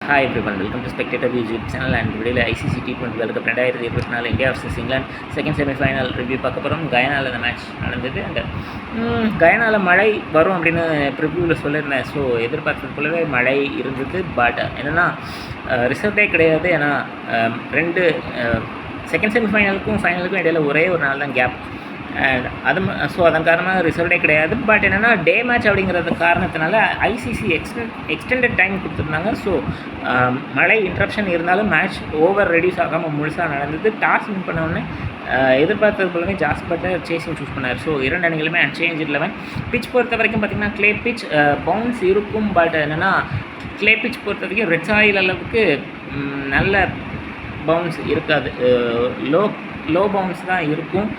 Hi everyone, welcome to Spectator YouTube channel and வீடியோவில் ICC T20 World Cup 2024 India vs England second semi-final review பார்க்க போகிறோம். கயானாவில் அந்த match நடந்தது. அண்ட் கயானாவில் மழை வரும் அப்படின்னு ப்ரிவ்யூவில் சொல்லியிருந்தேன். ஸோ எதிர்பார்த்தது போலவே மழை இருந்தது. பட் என்னென்னா ரிசல்ட்டே கிடையாது. ஏன்னா ரெண்டு செகண்ட் செமிஃபைனலுக்கும் ஃபைனலுக்கும் இடையில் ஒரே ஒரு நாள் தான் கேப். அது ஸோ அதன் காரணமாக ரிசல்ட்டே கிடையாது. பட் என்னென்னா டே மேட்ச் அப்படிங்கிறது காரணத்தினால ஐசிசி எக்ஸ்டெண்டட் டைம் கொடுத்துருந்தாங்க. ஸோ மழை இன்ட்ரப்ஷன் இருந்தாலும் மேட்ச் ஓவர் ரெடியூஸ் ஆகாமல் முழுசாக நடந்தது. டாஸ் வின் பண்ணோடனே எதிர்பார்த்தது போலவே ஜாஸ் பட்டர் சேசிங் சூஸ் பண்ணார். ஸோ இரண்டு அணிகளுமே அன்சேஞ்ச் 11. பிச் பொறுத்த வரைக்கும் பார்த்திங்கன்னா க்ளே பிச் பவுன்ஸ் இருக்கும். பட் என்னென்னா க்ளே பிச் பொறுத்த வரைக்கும் ரெட் சாயில் அளவுக்கு நல்ல பவுன்ஸ் இருக்காது. லோ பவுன்ஸ் தான் இருக்கும்.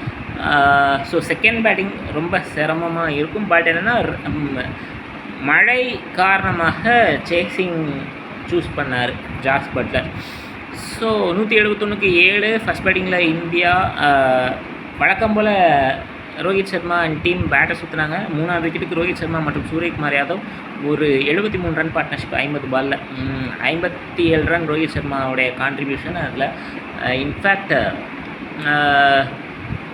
ஸோ செகண்ட் பேட்டிங் ரொம்ப சிரமமாக இருக்கும். பட் என்னென்னா மழை காரணமாக சேசிங் சூஸ் பண்ணார் ஜாஸ் பட்லர். ஸோ 171 ஃபஸ்ட் பேட்டிங்கில் இந்தியா வழக்கம் போல் ரோஹித் சர்மா அண்ட் டீம் பேட்டை சுற்றுனாங்க. 3ஆவது விக்கெட்டுக்கு ரோஹித் சர்மா மற்றும் சூரியகுமார் யாதவ் ஒரு 73 ரன் பார்ட்னர்ஷிப் 50 பாலில் 57 ரன் ரோஹித் சர்மாவுடைய கான்ட்ரிபியூஷன். அதில் இன்ஃபேக்ட்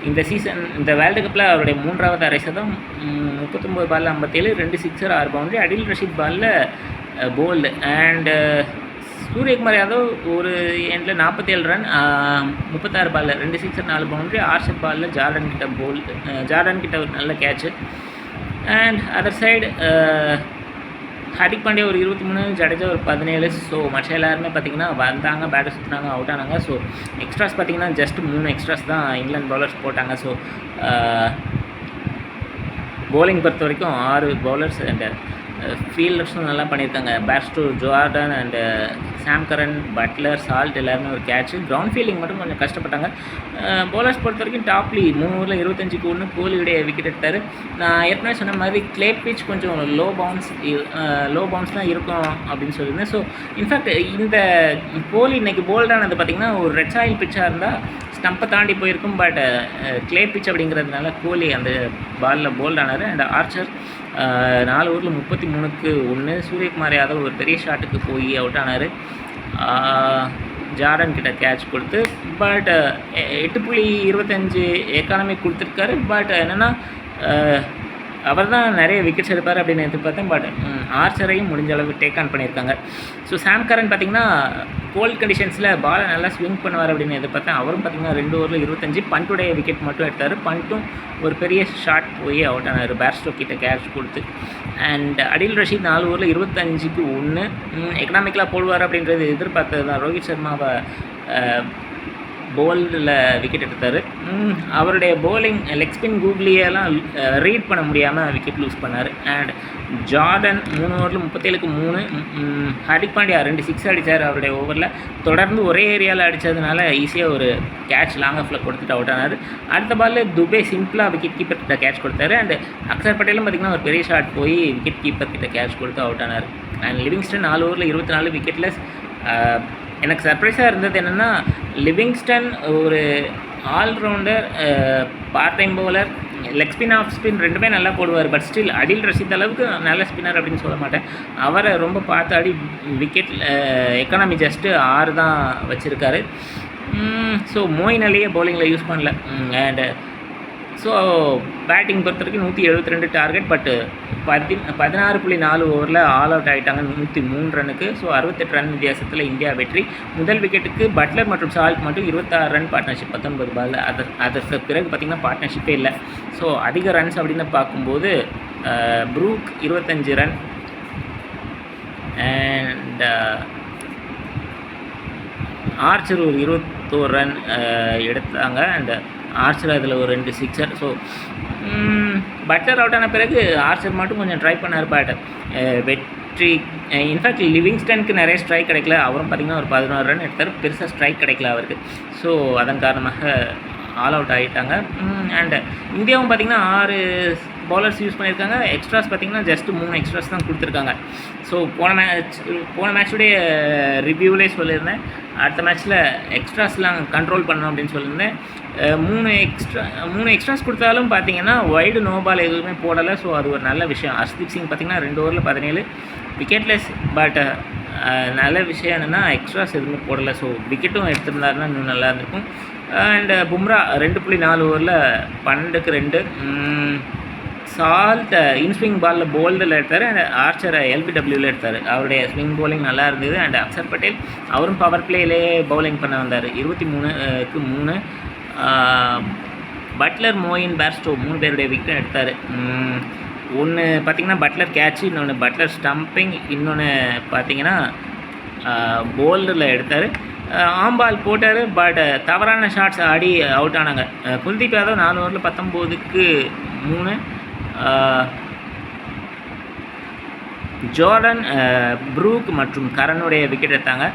இந்த சீசன் இந்த வேர்ல்டு கப்பில் அவருடைய 3வது அரை சதம் 39 பாலில் 57, 2 சிக்ஸர் 6 பவுண்டரி. அடில் ரஷீத் பாலில் போல்டு. அண்டு சூரியகுமார் யாதவ் ஒரு எண்டில் 47 ரன் 36 பாலில் 2 சிக்ஸர் 4 பவுண்டரி. ஆர்ஷப் பாலில் ஜார்டன் கிட்ட ஒரு நல்ல catch. And other side Hardik Pandya ஒரு 23, ஜடேஜா ஒரு 17. ஸோ மற்ற எல்லாருமே பார்த்திங்கன்னா வந்தாங்க, பேட்டர் சுற்றினாங்க, அவுட் ஆனாங்க. ஸோ எக்ஸ்ட்ராஸ் பார்த்திங்கன்னா ஜஸ்ட் 3 எக்ஸ்ட்ராஸ் தான் இங்கிலாந்து பவுலர்ஸ் போட்டாங்க. ஸோ போலிங் பொறுத்த வரைக்கும் 6 பவுலர்ஸ் அண்ட் ஃபீல்டர்ஸும் நல்லா பண்ணியிருக்காங்க. Bairstow Jordan and Sam Curran, Butler, Salt எல்லாருமே ஒரு கேட்சு. கிரவுண்ட் ஃபீல்டிங் மட்டும் கொஞ்சம் கஷ்டப்பட்டாங்க. பவுலர்ஸ் பொறுத்த வரைக்கும் டாப்லி 3 ஓவரில் 25க்கு 1 கோலியுடைய விக்கெட் எடுத்தார். நான் ஏற்கனவே சொன்ன மாதிரி க்ளே பிச் கொஞ்சம் லோ பவுன்ஸ் தான் இருக்கும் அப்படின்னு சொல்லியிருந்தேன். ஸோ இன்ஃபேக்ட் இந்த கோலி இன்றைக்கி போல்டானது பார்த்திங்கன்னா ஒரு ரெட் சாயில் பிச்சாக இருந்தால் ஸ்டம்பை தாண்டி போயிருக்கும். பட் க்ளே பிச் அப்படிங்கிறதுனால கோலி அந்த பாலில் போல்டானார். அண்ட் ஆர்ச்சர் 4 ஓவரில் 33க்கு 1. சூரியகுமார் யாதவ் ஒரு பெரிய ஷாட்டுக்கு போய் அவுட் ஆனார். ஜார்டன் கிட்ட கேட்ச் கொடுத்து. பட் 8.25 எக்கானமி கொடுத்துருக்காரு. பட் என்னென்னா அவர் தான் நிறைய விக்கெட்ஸ் எடுப்பார் அப்படின்னு எதிர்பார்த்தேன். பட் ஆர்ச்சரையும் முடிஞ்ச அளவுக்கு டேக் ஆன் பண்ணியிருக்காங்க. ஸோ சாம் கரன் பார்த்திங்கன்னா கோல்ட் கண்டிஷன்ஸில் பாலை நல்லா ஸ்விங் பண்ணுவார் அப்படின்னு எதிர்பார்த்தேன். அவரும் பார்த்திங்கன்னா 2 ஓவரில் 25 பண்ட்டுடைய விக்கெட் மட்டும் எடுத்தார். பண்ட்டும் ஒரு பெரிய ஷாட் போய் அவுட் ஆனார் பேட்ஸ்டோ கிட்ட கேட்ச் கொடுத்து. அண்ட் அடில் ரஷீத் 4 ஓவரில் 25க்கு 1 எக்கனாமிக்கலாக போடுவார் அப்படின்றது எதிர்பார்த்தது தான். ரோஹித் சர்மாவை போல்டில் விக்கெட் எடுத்தார். அவருடைய போலிங் லெக் ஸ்பின் கூகுளியெல்லாம் ரீட் பண்ண முடியாமல் விக்கெட் லூஸ் பண்ணார். அண்ட் ஜார்டன் 3 ஓவரில் 37க்கு 3. ஹார்திக் பாண்டியா 2 சிக்ஸ் அடித்தார் அவருடைய ஓவரில். தொடர்ந்து ஒரே ஏரியாவில் அடித்ததுனால ஈஸியாக ஒரு கேட்ச் லாங் ஆஃபில் கொடுத்துட்டு அவுட் ஆனார். அடுத்த பாலில் துபே சிம்பிளாக விக்கெட் கீப்பர் கிட்ட கேட்ச் கொடுத்தாரு. அண்ட் அக்சர் பட்டேலும் பார்த்திங்கன்னா ஒரு பெரிய ஷாட் போய் விக்கெட் கீப்பர் கிட்ட கேட்ச் கொடுத்து அவுட் ஆனார். அண்ட் லிவிங்ஸ்டன் 4 ஓவரில் 24 விக்கெட்லெஸ். எனக்கு சர்ப்ரைஸாக இருந்தது என்னென்னா லிவிங்ஸ்டன் ஒரு allrounder, part time bowler, leg spin off spin ரெண்டுமே நல்லா போடுவார். பட் ஸ்டில் அடில் ரஷீத் அளவுக்கு நல்ல ஸ்பின்னர் அப்படின்னு சொல்ல மாட்டேன். அவரை ரொம்ப பார்த்து ஆடி விக்கெட் எக்கானமி ஜஸ்ட்டு 6 தான் வச்சுருக்காரு. ஸோ மோயின் அலியே பவுலிங்கில் யூஸ் பண்ணல. அண்டு ஸோ பேட்டிங் பொறுத்த வரைக்கும் 172 டார்கெட். பட் 16.4 ஓவரில் ஆல் அவுட் ஆகிட்டாங்க 103 ரன்னுக்கு. ஸோ 68 ரன் வித்தியாசத்தில் இந்தியா வெற்றி. முதல் விக்கெட்டுக்கு பட்லர் மற்றும் சால்ட் மட்டும் 26 ரன் பார்ட்னர்ஷிப் 19 பால். அதற்கு பிறகு பார்த்திங்கன்னா பார்ட்னர்ஷிப்பே இல்லை. ஸோ அதிக ரன்ஸ் அப்படின்னு பார்க்கும்போது ப்ரூக் 25 ரன் அண்ட் ஆர்ச்சர் ஒரு 21 ரன் எடுத்தாங்க. அண்ட் ஆர்ச்சர் அதில் ஒரு 2 சிக்ஸர். ஸோ பட்லர் அவுட் ஆன பிறகு ஆர்ச்சர் மட்டும் கொஞ்சம் ட்ரை பண்ணார். பட் வெற்றி இன்ஃபேக்ட் லிவிங்ஸ்டனுக்கு நிறைய ஸ்ட்ரைக் கிடைக்கல. அவரும் பார்த்திங்கன்னா ஒரு 11 ரன் எடுத்தார். பெருசாக ஸ்ட்ரைக் கிடைக்கல அவருக்கு. ஸோ அதன் காரணமாக ஆல் அவுட் ஆகிட்டாங்க. அண்டு இந்தியாவும் பார்த்திங்கன்னா 6 பவுலர்ஸ் யூஸ் பண்ணியிருக்காங்க. எக்ஸ்ட்ராஸ் பார்த்திங்கன்னா ஜஸ்ட் 3 எக்ஸ்ட்ராஸ் தான் கொடுத்துருக்காங்க. ஸோ போன மேட்சுடைய ரிவ்யூவிலே சொல்லியிருந்தேன், அடுத்த மேட்ச்சில் எக்ஸ்ட்ராஸ்லாம் கண்ட்ரோல் பண்ணணும் அப்படின்னு சொல்லியிருந்தேன். 3 எக்ஸ்ட்ராஸ் கொடுத்தாலும் பார்த்தீங்கன்னா வைடு நோ பால் எதுவுமே போடலை. ஸோ அது ஒரு நல்ல விஷயம். ஹர்ஷ்தீப் சிங் பார்த்திங்கன்னா 2 ஓவரில் 17, விக்கெட்லெஸ். பட் நல்ல விஷயம் என்னென்னா எக்ஸ்ட்ராஸ் எதுவுமே போடலை. ஸோ விக்கெட்டும் எடுத்திருந்தாருன்னா இன்னும் நல்லா இருந்திருக்கும். அண்ட் பும்ரா 2.4 ஓவரில் 12க்கு 2. சால்ட் இன்ஸ்விங் பாலில் போல்டில் எடுத்தார். அண்ட் ஆர்ச்சரை எல்பிடபிள்யூவில் எடுத்தார். அவருடைய ஸ்விங் பவுலிங் நல்லா இருந்தது. அண்ட் அக்ஷர் பட்டேல் அவரும் பவர் பிளேயிலே பவுலிங் பண்ண வந்தார். 23க்கு 3. பட்லர், மோயின், பேர்ஸ்டோ 3 பேருடைய விக்கெட் எடுத்தார். ஒன்று பார்த்திங்கன்னா பட்லர் கேட்சு, இன்னொன்று பட்லர் ஸ்டம்பிங், இன்னொன்று பார்த்திங்கன்னா போல்டில் எடுத்தார். ஆம்பால் போட்டார். பட் தவறான ஷாட்ஸ் ஆடி அவுட் ஆனாங்க. குல்தீப் யாதவ் 4 ஓவரில் 19க்கு 3. ஜோர்டன், ப்ரூக் மற்றும் கரனுடைய விக்கெட் எடுத்தாங்க.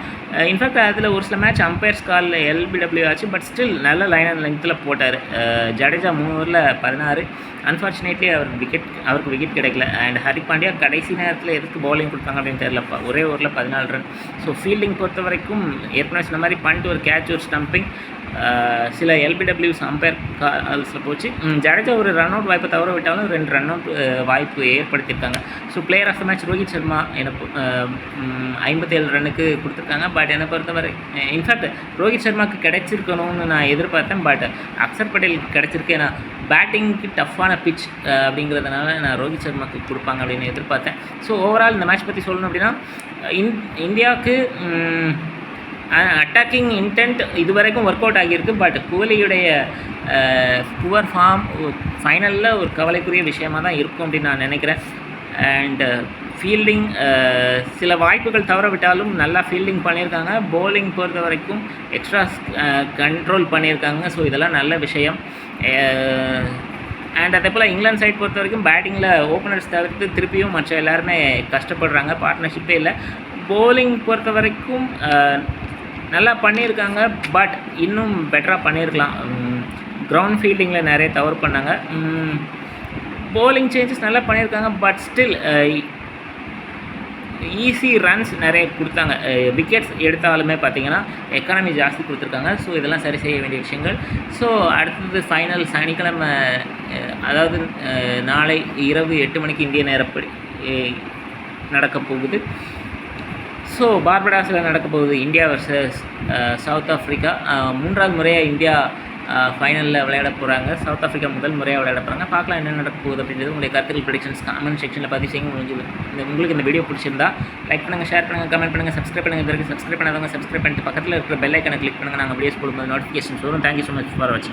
இன்ஃபேக்ட் அதில் ஒரு சில மேட்ச் அம்பையர்ஸ் காலில் எல்பிடபிள்யூ ஆச்சு. பட் ஸ்டில் நல்ல லைன் அண்ட் லென்த்தில் போட்டார். ஜடேஜா 3 ஓவரில் 16. அன்ஃபார்ச்சுனேட்லி அவருக்கு விக்கெட் கிடைக்கல. அண்ட் ஹரிக் பாண்டியா கடைசி நேரத்தில் எதுக்கு பவுலிங் கொடுத்தாங்க அப்படின்னு தெரியலப்பா. ஒரே ஓவரில் 14 ரன். ஸோ ஃபீல்டிங் பொறுத்த வரைக்கும் ஏற்கனவே சொன்ன மாதிரி பண்ட், ஒரு கேட்ச், ஒரு ஸ்டம்பிங், சில எல்பிடபிள்யூஸ் அம்பையர் கால்ஸில் போச்சு. ஜடேஜா ஒரு ரன் அவுட் வாய்ப்பை தவற விட்டாலும் 2 ரன் அவுட் வாய்ப்பு ஏற்படுத்தியிருக்காங்க. So player of the match Rohit Sharma எனக்கு 57 ரன்னுக்கு கொடுத்துருக்காங்க. பட் என்னை பொறுத்தவரை இன்ஃபேக்ட் ரோஹித் சர்மாவுக்கு கிடைச்சிருக்கணும்னு நான் எதிர்பார்த்தேன். பட் அக்ஷர் பட்டேலுக்கு கிடைச்சிருக்கு. ஏன்னா பேட்டிங்க்கு டஃப்பான பிச் அப்படிங்கிறதுனால நான் ரோஹித் சர்மாவுக்கு கொடுப்பாங்க அப்படின்னு எதிர்பார்த்தேன். ஸோ ஓவரால் இந்த மேட்ச் பற்றி சொல்லணும் அப்படின்னா இந்தியாவுக்கு அட்டாக்கிங் இன்டென்ட் இது வரைக்கும் ஒர்க் அவுட் ஆகியிருக்கு. பட் கோலியுடைய புவர் ஃபார்ம் ஃபைனலில் ஒரு கவலைக்குரிய விஷயமாக தான் இருக்கும் அப்படின்னு நான் நினைக்கிறேன். அண்ட் ஃபீல்டிங் சில வாய்ப்புகள் தவற விட்டாலும் நல்லா ஃபீல்டிங் பண்ணியிருக்காங்க. பவுலிங் பொறுத்த வரைக்கும் எக்ஸ்ட்ரா கண்ட்ரோல் பண்ணியிருக்காங்க. ஸோ இதெல்லாம் நல்ல விஷயம். அண்ட் அதே போல் இங்கிலாந்து சைட் பொறுத்த வரைக்கும் பேட்டிங்கில் ஓப்பனர்ஸ் தவிர்த்து திருப்பியும் மற்ற எல்லாருமே கஷ்டப்படுறாங்க. பார்ட்னர்ஷிப்பே இல்லை. பவுலிங் பொறுத்த வரைக்கும் நல்லா பண்ணியிருக்காங்க. பட் இன்னும் பெட்டராக பண்ணியிருக்கலாம். கிரவுண்ட் ஃபீல்டிங்கில் நிறைய தவறு பண்ணாங்க. பவுலிங் சேஞ்சஸ் நல்லா பண்ணியிருக்காங்க. பட் ஸ்டில் ஈஸி ரன்ஸ் நிறைய கொடுத்தாங்க. விக்கெட்ஸ் எடுத்தாலுமே பார்த்திங்கன்னா எக்கானமி ஜாஸ்தி கொடுத்துருக்காங்க. ஸோ இதெல்லாம் சரி செய்ய வேண்டிய விஷயங்கள். ஸோ அடுத்தது ஃபைனல் சனிக்கிழமை, அதாவது நாளை இரவு 8 மணிக்கு இந்திய நேரப்படி நடக்க போகுது. ஸோ பார்படாஸில் நடக்க போகுது இந்தியா வர்சஸ் சவுத் ஆஃப்ரிக்கா. 3வது முறையாக இந்தியா ஃபைனலில் விளையாட போகிறாங்க. சவுத் ஆஃப்ரிக்கா முதல் முறையாக விளையாட போகிறாங்க. பார்க்கலாம் என்ன நடக்க போகுது அப்படின்றது. உங்களுடைய கருத்துக்கள், ப்ரெடிக்ஷன்ஸ் கமெண்ட் செக்ஷனில் பதிவு செய்யுங்க. உங்களுக்கு இந்த வீடியோ பிடிச்சிருந்தா லைக் பண்ணுங்கள், ஷேர் பண்ணுங்கள், கமெண்ட் பண்ணுங்கள், சப்ஸ்கிரைப் பண்ணுங்கள். இதற்கு சப்ஸ்கிரைப் பண்ணாதவங்க சப்ஸ்கிரைப் பண்ணிட்டு பக்கத்தில் இருக்கிற பெல் ஐக்கனை கிளிக் பண்ணுங்கள். நாங்கள் வீடியோஸ் போடும்போது நோட்டிஃபிகேஷன்ஸ் வரும். தேங்க்யூ ஸோ மச் ஃபார் வாட்சிங்.